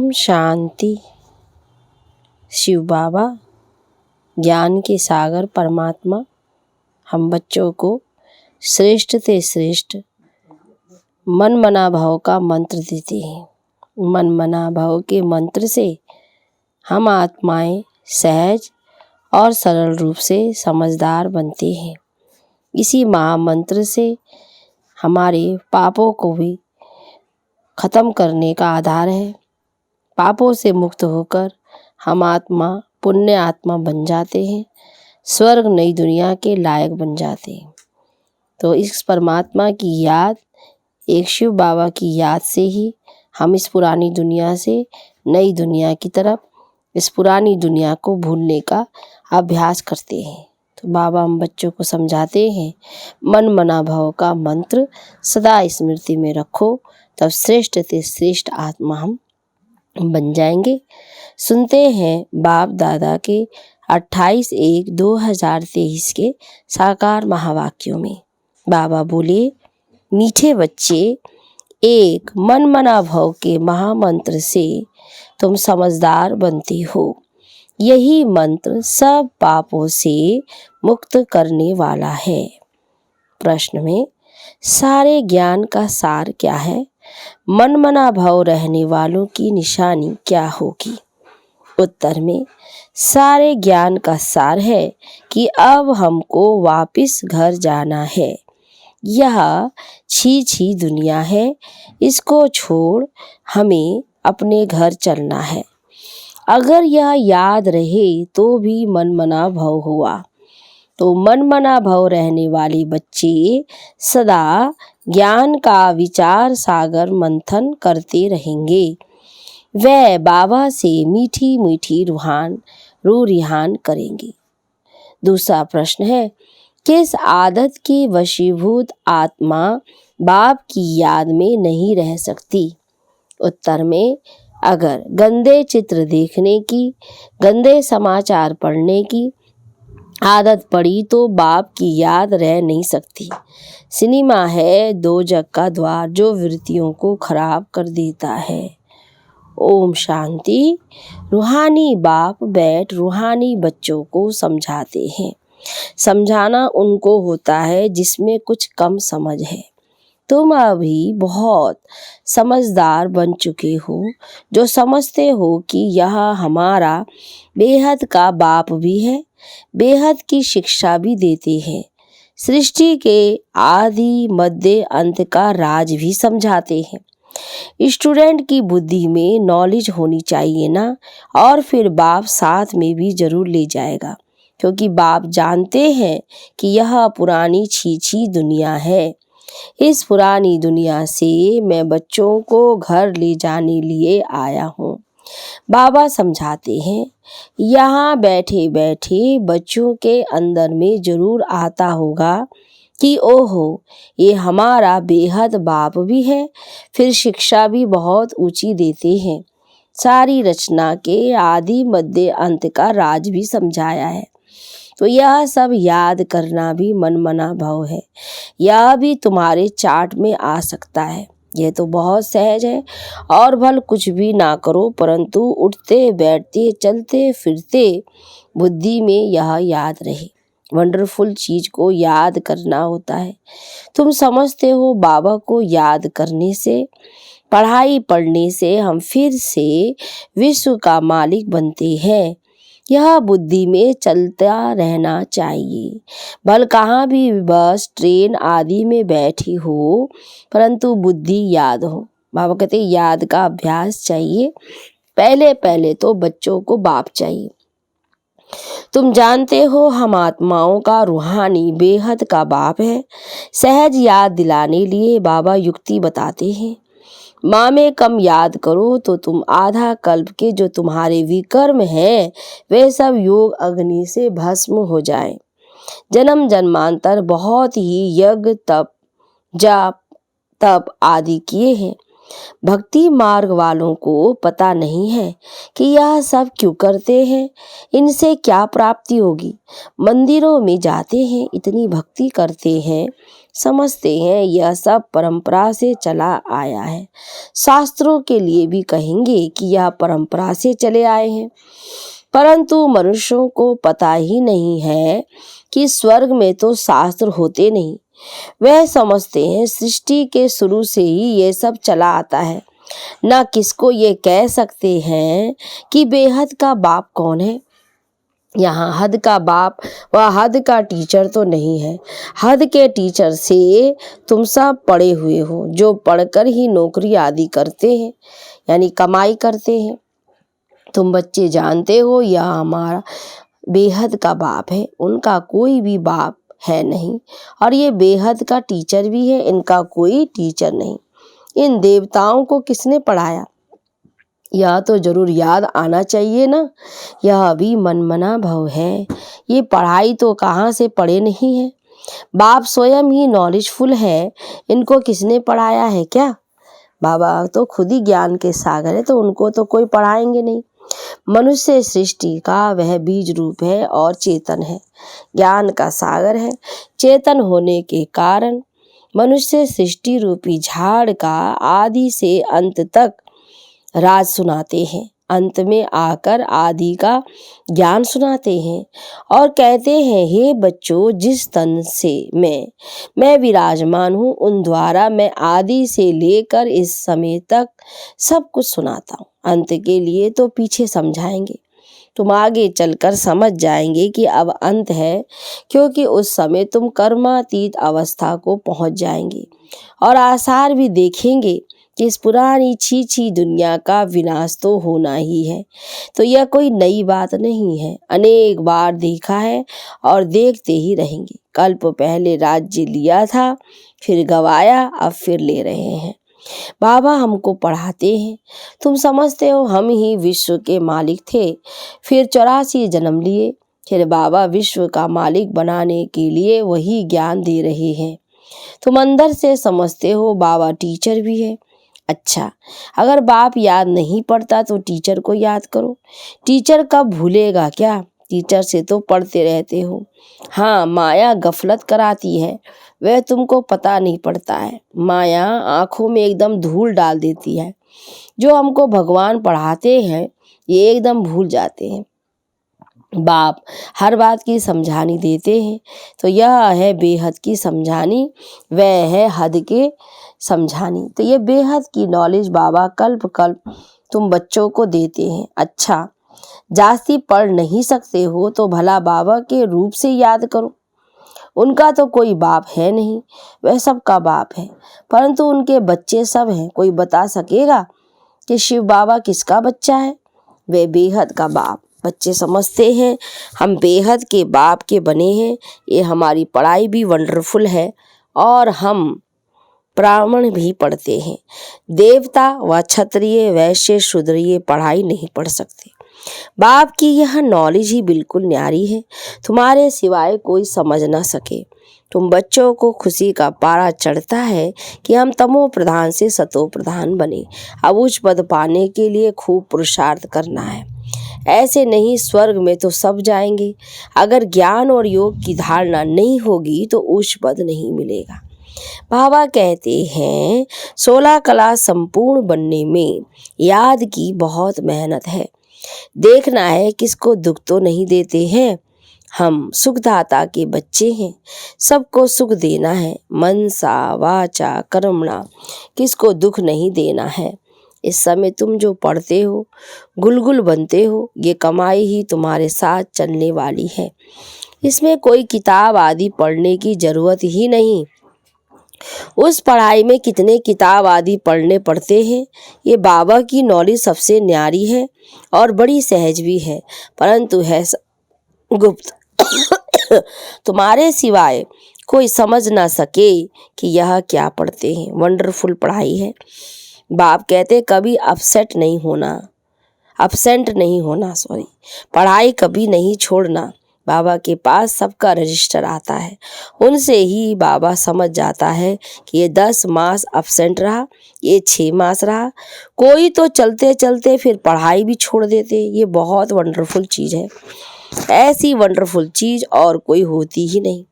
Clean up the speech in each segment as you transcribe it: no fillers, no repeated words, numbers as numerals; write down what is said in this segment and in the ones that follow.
ओम शांति। शिव बाबा ज्ञान के सागर परमात्मा हम बच्चों को श्रेष्ठ से श्रेष्ठ मन मना भाव का मंत्र देते हैं। मन मना भाव के मंत्र से हम आत्माएं सहज और सरल रूप से समझदार बनते हैं। इसी महामंत्र से हमारे पापों को भी खत्म करने का आधार है। पापों से मुक्त होकर हम आत्मा पुण्य आत्मा बन जाते हैं, स्वर्ग नई दुनिया के लायक बन जाते हैं। तो इस परमात्मा की याद, एक शिव बाबा की याद से ही हम इस पुरानी दुनिया से नई दुनिया की तरफ, इस पुरानी दुनिया को भूलने का अभ्यास करते हैं। तो बाबा हम बच्चों को समझाते हैं, मन मना भाव का मंत्र सदा स्मृति में रखो, तब श्रेष्ठ से श्रेष्ठ आत्मा हम बन जाएंगे। सुनते हैं बाप दादा के 28/1/2023 के साकार महावाक्यों में। बाबा बोले, मीठे बच्चे, एक मन मना भाव के महामंत्र से तुम समझदार बनते हो। यही मंत्र सब पापों से मुक्त करने वाला है। प्रश्न में सारे ज्ञान का सार क्या है? मन मना भाव रहने वालों की निशानी क्या होगी? उत्तर में सारे ज्ञान का सार है कि अब हमको वापस घर जाना है। यह छी दुनिया है, इसको छोड़ हमें अपने घर चलना है। अगर यह याद रहे तो भी मन मना भाव हुआ, तो मन मना भाव रहने वाले बच्चे सदा ज्ञान का विचार सागर मंथन करते रहेंगे। वह बाबा से मीठी मीठी रू रिहान करेंगे। दूसरा प्रश्न है, किस आदत की वशीभूत आत्मा बाप की याद में नहीं रह सकती? उत्तर में अगर गंदे चित्र देखने की, गंदे समाचार पढ़ने की आदत पड़ी तो बाप की याद रह नहीं सकती। सिनेमा है दोजक का द्वार जो वृत्तियों को खराब कर देता है। ओम शांति। रूहानी बाप बैठ रूहानी बच्चों को समझाते हैं। समझाना उनको होता है जिसमें कुछ कम समझ है। तुम अभी बहुत समझदार बन चुके हो, जो समझते हो कि यह हमारा बेहद का बाप भी है, बेहद की शिक्षा भी देते हैं, सृष्टि के आदि मध्य अंत का राज भी समझाते हैं। स्टूडेंट की बुद्धि में नॉलेज होनी चाहिए ना, और फिर बाप साथ में भी जरूर ले जाएगा, क्योंकि बाप जानते हैं कि यह पुरानी छी दुनिया है। इस पुरानी दुनिया से मैं बच्चों को घर ले जाने लिए आया हूँ। बाबा समझाते हैं, यहाँ बैठे बैठे बच्चों के अंदर में जरूर आता होगा कि ओहो, ये हमारा बेहद बाप भी है, फिर शिक्षा भी बहुत ऊंची देते हैं, सारी रचना के आदि मध्य अंत का राज भी समझाया है। तो यह सब याद करना भी मन मना भाव है। यह भी तुम्हारे चार्ट में आ सकता है। यह तो बहुत सहज है, और भल कुछ भी ना करो, परंतु उठते बैठते चलते फिरते बुद्धि में यह याद रहे। वंडरफुल चीज को याद करना होता है। तुम समझते हो बाबा को याद करने से, पढ़ाई पढ़ने से हम फिर से विश्व का मालिक बनते हैं। यह बुद्धि में चलता रहना चाहिए। भल कहाँ भी बस ट्रेन आदि में बैठी हो, परंतु बुद्धि याद हो। बाबा कहते याद का अभ्यास चाहिए। पहले तो बच्चों को बाप चाहिए। तुम जानते हो हम आत्माओं का रूहानी बेहद का बाप है। सहज याद दिलाने लिए बाबा युक्ति बताते हैं। माँ में कम याद करो तो तुम आधा कल्प के जो तुम्हारे विकर्म हैं वे सब योग अग्नि से भस्म हो जाएं। जन्म जन्मांतर बहुत ही यज्ञ तप जाप तप आदि किए हैं, भक्ति मार्ग वालों को पता नहीं है कि यह सब क्यों करते हैं, इनसे क्या प्राप्ति होगी। मंदिरों में जाते हैं, इतनी भक्ति करते हैं, समझते हैं यह सब परंपरा से चला आया है। शास्त्रों के लिए भी कहेंगे कि यह परंपरा से चले आए हैं, परंतु मनुष्यों को पता ही नहीं है कि स्वर्ग में तो शास्त्र होते नहीं। वह समझते हैं सृष्टि के शुरू से ही ये सब चला आता है। ना किसको ये कह सकते हैं कि बेहद का बाप कौन है। यहाँ हद का बाप व हद का टीचर तो नहीं है। हद के टीचर से तुम सब पढ़े हुए हो, जो पढ़कर ही नौकरी आदि करते हैं, यानी कमाई करते हैं। तुम बच्चे जानते हो यह हमारा बेहद का बाप है, उनका कोई भी बाप है नहीं। और ये बेहद का टीचर भी है, इनका कोई टीचर नहीं। इन देवताओं को किसने पढ़ाया, यह तो जरूर याद आना चाहिए ना। यह भी मनमना भव है, ये पढ़ाई तो कहाँ से पढ़े नहीं है। बाप स्वयं ही नॉलेजफुल है, इनको किसने पढ़ाया है क्या। बाबा तो खुद ही ज्ञान के सागर है, तो उनको तो कोई पढ़ाएंगे नहीं। मनुष्य सृष्टि का वह बीज रूप है और चेतन है, ज्ञान का सागर है। चेतन होने के कारण मनुष्य सृष्टि रूपी झाड़ का आदि से अंत तक राज सुनाते हैं, अंत में आकर आदि का ज्ञान सुनाते हैं और कहते हैं, हे बच्चों, जिस तन से मैं विराजमान हूँ, उन द्वारा मैं आदि से लेकर इस समय तक सब कुछ सुनाता हूँ। अंत के लिए तो पीछे समझाएंगे, तुम आगे चलकर समझ जाएंगे कि अब अंत है, क्योंकि उस समय तुम कर्मातीत अवस्था को पहुंच जाएंगे और आसार भी देखेंगे कि इस पुरानी छी दुनिया का विनाश तो होना ही है। तो यह कोई नई बात नहीं है, अनेक बार देखा है और देखते ही रहेंगे। कल्प पहले राज्य लिया था, फिर गवाया, अब फिर ले रहे हैं। बाबा हमको पढ़ाते हैं, तुम समझते हो हम ही विश्व के मालिक थे, फिर 84 जन्म लिए, फिर बाबा विश्व का मालिक बनाने के लिए वही ज्ञान दे रहे हैं। तुम अंदर से समझते हो बाबा टीचर भी है। अच्छा, अगर बाप याद नहीं पड़ता तो टीचर को याद करो। टीचर कब भूलेगा क्या, टीचर से तो पढ़ते रहते हो। हाँ, माया गफलत कराती है, वह तुमको पता नहीं पड़ता है। माया आंखों में एकदम धूल डाल देती है। जो हमको भगवान पढ़ाते हैं ये एकदम भूल जाते हैं। बाप हर बात की समझानी देते हैं, तो यह है बेहद की समझानी, वह है हद के समझानी। तो ये बेहद की नॉलेज बाबा कल्प कल्प तुम बच्चों को देते हैं। अच्छा, जास्ती पढ़ नहीं सकते हो तो भला बाबा के रूप से याद करो। उनका तो कोई बाप है नहीं, वह सबका बाप है, परंतु उनके बच्चे सब हैं। कोई बता सकेगा कि शिव बाबा किसका बच्चा है। वे बेहद का बाप। बच्चे समझते हैं हम बेहद के बाप के बने हैं, ये हमारी पढ़ाई भी वंडरफुल है और हम ब्राह्मण भी पढ़ते हैं। देवता व क्षत्रिय वैश्य शूद्र ये पढ़ाई नहीं पढ़ सकते। बाप की यह नॉलेज ही बिल्कुल न्यारी है, तुम्हारे सिवाय कोई समझ ना सके। तुम बच्चों को खुशी का पारा चढ़ता है कि हम तमो प्रधान से सतो प्रधान बने। अब उच्च पद पाने के लिए खूब पुरुषार्थ करना है। ऐसे नहीं, स्वर्ग में तो सब जाएंगे। अगर ज्ञान और योग की धारणा नहीं होगी तो उच्च पद नहीं मिलेगा। बाबा कहते हैं 16 कला संपूर्ण बनने में याद की बहुत मेहनत है। देखना है किसको दुख तो नहीं देते हैं। हम सुखदाता के बच्चे हैं, सबको सुख देना है। मनसा वाचा कर्मणा, किसको दुख नहीं देना है। इस समय तुम जो पढ़ते हो, गुलगुल बनते हो, ये कमाई ही तुम्हारे साथ चलने वाली है। इसमें कोई किताब आदि पढ़ने की जरूरत ही नहीं। उस पढ़ाई में कितने किताब आदि पढ़ने पड़ते हैं। ये बाबा की नॉलेज सबसे न्यारी है और बड़ी सहज भी है, परंतु है गुप्त। तुम्हारे सिवाय कोई समझ ना सके कि यह क्या पढ़ते हैं। वंडरफुल पढ़ाई है। बाप कहते कभी अपसेंट नहीं होना, पढ़ाई कभी नहीं छोड़ना। बाबा के पास सबका रजिस्टर आता है, उनसे ही बाबा समझ जाता है कि ये 10 मास absent रहा, ये 6 मास रहा। कोई तो चलते चलते फिर पढ़ाई भी छोड़ देते। ये बहुत वंडरफुल चीज़ है। ऐसी वंडरफुल चीज़ और कोई होती ही नहीं।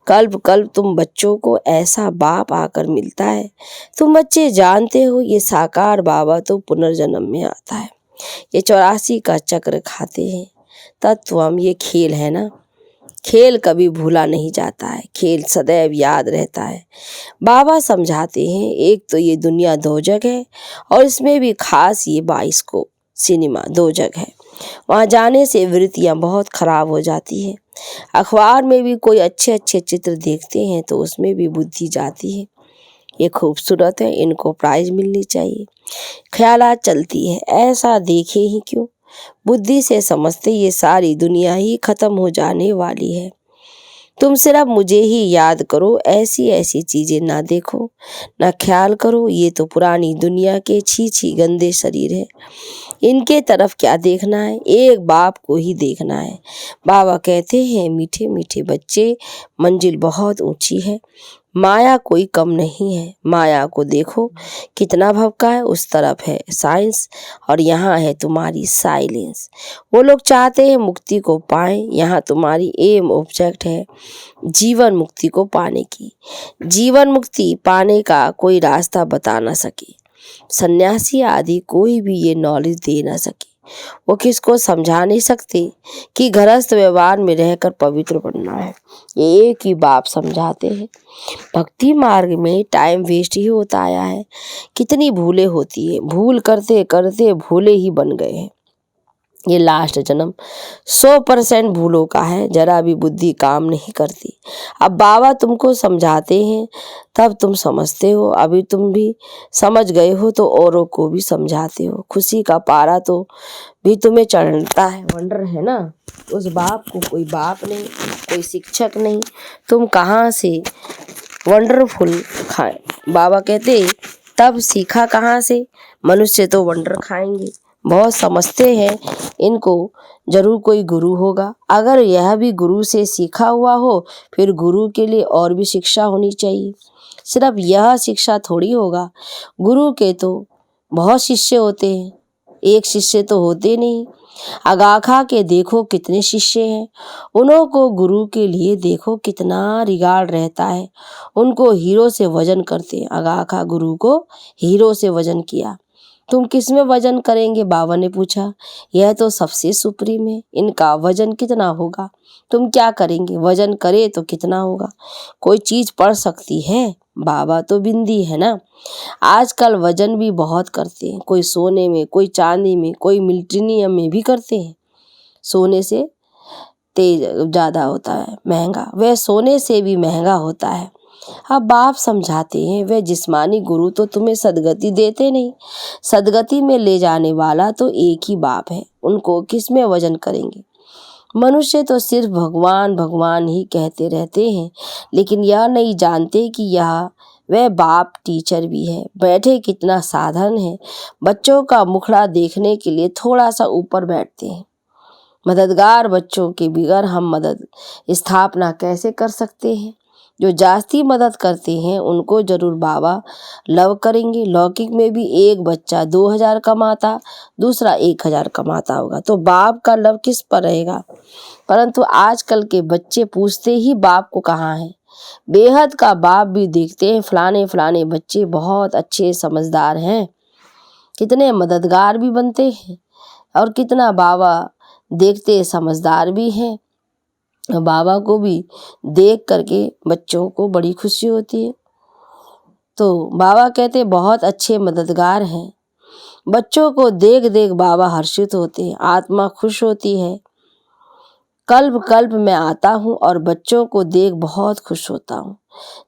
कल्प कल्प तुम बच्चों को ऐसा बाप आकर मिलता है। तुम बच्चे जानते हो ये साकार बाबा तो पुनर्जन्म में आता है। ये 84 का चक्र खाते हैं। तत्वम ये खेल है ना, खेल कभी भूला नहीं जाता है, खेल सदैव याद रहता है। बाबा समझाते हैं एक तो ये दुनिया दोजक है और इसमें भी खास ये 22 को सिनेमा दोजक है। वहाँ जाने से वृत्तियाँ बहुत खराब हो जाती है। अखबार में भी कोई अच्छे अच्छे चित्र देखते हैं तो उसमें भी बुद्धि जाती है। ये खूबसूरत है, इनको प्राइज मिलनी चाहिए। ख्यालात चलती है, ऐसा देखे ही क्यों। बुद्धि से समझते ये सारी दुनिया ही खत्म हो जाने वाली है। तुम सिर्फ मुझे ही याद करो, ऐसी ऐसी चीजें ना देखो, ना ख्याल करो। ये तो पुरानी दुनिया के छी छी गंदे शरीर है, इनके तरफ क्या देखना है, एक बाप को ही देखना है। बाबा कहते हैं मीठे मीठे बच्चे, मंजिल बहुत ऊंची है, माया कोई कम नहीं है। माया को देखो कितना भपका है, उस तरफ है साइंस और यहाँ है तुम्हारी साइलेंस। वो लोग चाहते हैं मुक्ति को पाएं, यहाँ तुम्हारी एम ऑब्जेक्ट है जीवन मुक्ति को पाने की। जीवन मुक्ति पाने का कोई रास्ता बता ना सके, सन्यासी आदि कोई भी ये नॉलेज दे ना सके। वो किसको समझा नहीं सकते कि गृहस्थ व्यवहार में रहकर पवित्र बनना है। ये एक ही बाप समझाते हैं। भक्ति मार्ग में टाइम वेस्ट ही होता आया है। कितनी भूलें होती है, भूल करते करते भूले ही बन गए हैं। ये लास्ट जन्म 100% भूलों का है, जरा भी बुद्धि काम नहीं करती। अब बाबा तुमको समझाते हैं तब तुम समझते हो, अभी तुम भी समझ गए हो तो औरों को भी समझाते हो। खुशी का पारा तो भी तुम्हें चढ़ता है। वंडर है ना, उस बाप को कोई बाप नहीं, कोई शिक्षक नहीं, तुम कहाँ से वंडरफुल खाए। बाबा कहते तब सीखा कहाँ से, मनुष्य तो वंडर खाएंगे। बहुत समझते हैं इनको जरूर कोई गुरु होगा। अगर यह भी गुरु से सीखा हुआ हो फिर गुरु के लिए और भी शिक्षा होनी चाहिए। सिर्फ यह शिक्षा थोड़ी होगा, गुरु के तो बहुत शिष्य होते हैं, एक शिष्य तो होते नहीं। अगाखा के देखो कितने शिष्य हैं, उन्हों को गुरु के लिए देखो कितना रिगार्ड रहता है। उनको हीरो से वजन करते हैं। अगाखा गुरु को हीरो से वजन किया। तुम किस में वजन करेंगे, बाबा ने पूछा। यह तो सबसे सुप्रीम है, इनका वजन कितना होगा। तुम क्या करेंगे, वजन करे तो कितना होगा। कोई चीज पढ़ सकती है, बाबा तो बिंदी है ना। आजकल वजन भी बहुत करते हैं, कोई सोने में, कोई चांदी में, कोई मिल्टीनियम में भी करते हैं। सोने से तेज ज़्यादा होता है महंगा, वह सोने से भी महंगा होता है। अब बाप समझाते हैं वे जिस्मानी गुरु तो तुम्हें सदगति देते नहीं, सदगति में ले जाने वाला तो एक ही बाप है। उनको किस में वजन करेंगे। मनुष्य तो सिर्फ भगवान भगवान ही कहते रहते हैं, लेकिन यह नहीं जानते कि यह वह बाप टीचर भी है। बैठे कितना साधन है, बच्चों का मुखड़ा देखने के लिए थोड़ा सा ऊपर बैठते हैं। मददगार बच्चों के बिगैर हम मदद स्थापना कैसे कर सकते हैं। जो जास्ती मदद करते हैं उनको जरूर बाबा लव करेंगे। लौकिक में भी एक बच्चा 2000 कमाता, दूसरा 1000 कमाता होगा तो बाप का लव किस पर रहेगा। परंतु आजकल के बच्चे पूछते ही बाप को कहाँ है। बेहद का बाप भी देखते हैं फलाने फलाने बच्चे बहुत अच्छे समझदार हैं, कितने मददगार भी बनते हैं और कितना बाबा देखते समझदार भी हैं। बाबा को भी देख करके बच्चों को बड़ी खुशी होती है। तो बाबा कहते बहुत अच्छे मददगार हैं। बच्चों को देख देख बाबा हर्षित होते हैं, आत्मा खुश होती है। कल्प कल्प मैं आता हूँ और बच्चों को देख बहुत खुश होता हूँ।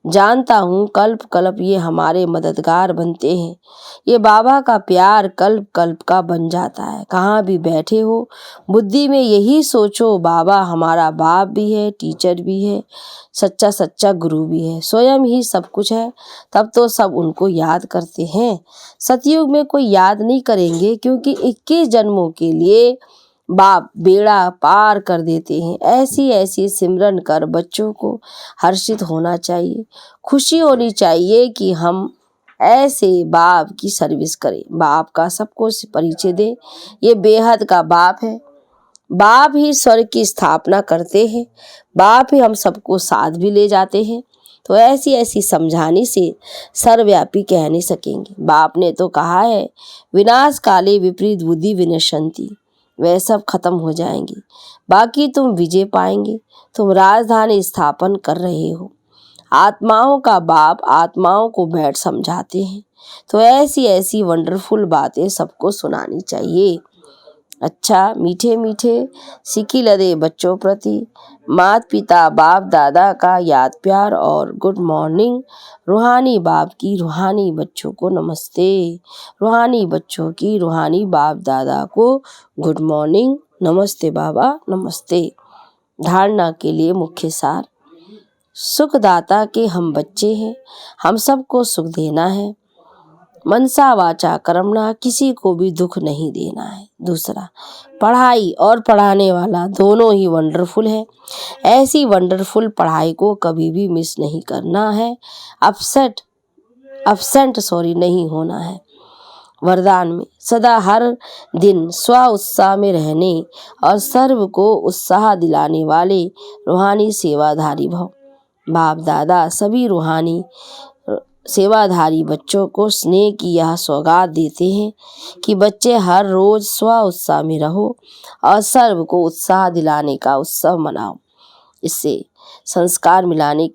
जानता हूँ कल्प कल्प ये हमारे मददगार बनते हैं। ये बाबा का प्यार कल्प कल्प का बन जाता है। कहाँ भी बैठे हो बुद्धि में यही सोचो बाबा हमारा बाप भी है, टीचर भी है, सच्चा सच्चा गुरु भी है, स्वयं ही सब कुछ है। तब तो सब उनको याद करते हैं। सतयुग में कोई याद नहीं करेंगे क्योंकि 21 जन्मों के लिए बाप बेड़ा पार कर देते हैं। ऐसी ऐसी सिमरन कर बच्चों को हर्षित होना चाहिए, खुशी होनी चाहिए कि हम ऐसे बाप की सर्विस करें। बाप का सबको परिचय दें। ये बेहद का बाप है। बाप ही स्वर्ग की स्थापना करते हैं। बाप ही हम सबको साथ भी ले जाते हैं। तो ऐसी ऐसी समझाने से सर्वव्यापी कह नहीं सकेंगे। बाप ने तो कहा है, विनाश काले विपरीत बुद्धि विनश्यन्ति, वह सब खत्म हो जाएंगी, बाकी तुम विजय पाएंगे। तुम राजधानी स्थापन कर रहे हो। आत्माओं का बाप आत्माओं को बैठ समझाते हैं। तो ऐसी ऐसी वंडरफुल बातें सबको सुनानी चाहिए। अच्छा, मीठे मीठे सिकी लदे बच्चों प्रति माता पिता बाप दादा का याद प्यार और गुड मॉर्निंग। रूहानी बाप की रूहानी बच्चों को नमस्ते। रूहानी बच्चों की रूहानी बाप दादा को गुड मॉर्निंग। नमस्ते बाबा, नमस्ते। धारणा के लिए मुख्य सार। सुखदाता के हम बच्चे हैं, हम सबको सुख देना है। मनसा वाचा कर्मणा, किसी को भी दुख नहीं देना है। दूसरा, पढ़ाई और पढ़ाने वाला दोनों ही वंडरफुल है। ऐसी वंडरफुल पढ़ाई को कभी भी मिस नहीं करना है। अपसेंट नहीं होना है। वरदान में सदा हर दिन स्व उत्साह में रहने और सर्व को उत्साह दिलाने वाले रूहानी सेवाधारी भव। बाप दादा सभी रूहानी सेवाधारी बच्चों को स्नेह की यह सौगात देते हैं कि बच्चे हर रोज स्व उत्साह में रहो और सर्व को उत्साह दिलाने का उत्सव मनाओ। इससे संस्कार मिटाने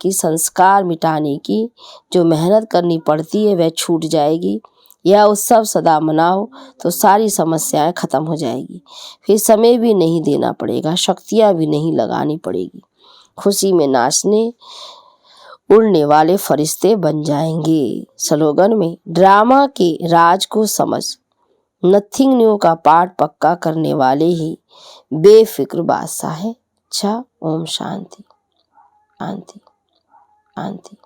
की जो मेहनत करनी पड़ती है वह छूट जाएगी। यह उत्सव सदा मनाओ तो सारी समस्याएं खत्म हो जाएगी। फिर समय भी नहीं देना पड़ेगा, शक्तियां भी नहीं लगानी पड़ेगी। खुशी में नाचने उड़ने वाले फरिश्ते बन जाएंगे। स्लोगन में ड्रामा के राज को समझ नथिंग न्यू का पाठ पक्का करने वाले ही बेफिक्र बादशाह है। अच्छा, ओम शांति शांति शांति।